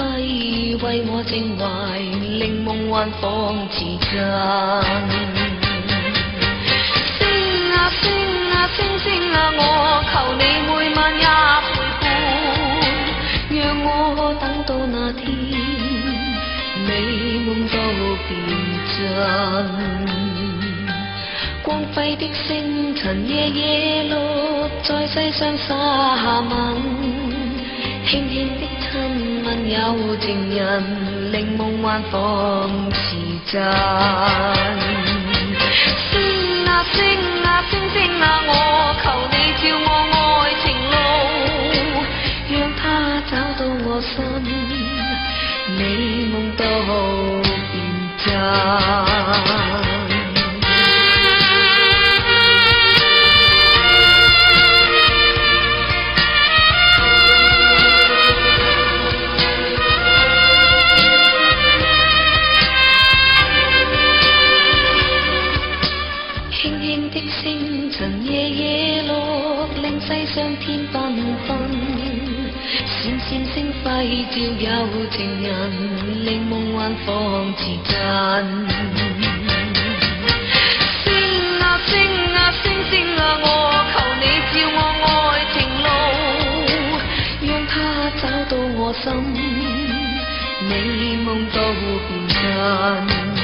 輝為我正懷，令夢幻仿似真。星啊星啊星星啊，我求你每晚也陪伴，讓我等到那天，美夢都變真。光輝的星塵夜夜落在世上灑吻，輕輕的親吻有情人，令夢幻仿似真。星啊星啊星星啊，我求你照我愛情路，讓它找到我心，美夢都變真。星塵夜夜落，令世上天繽紛，閃閃星輝照有情人，令夢幻仿似真。星啊星啊星星啊，我求你照我愛情路，讓它找到我心，美夢都變真。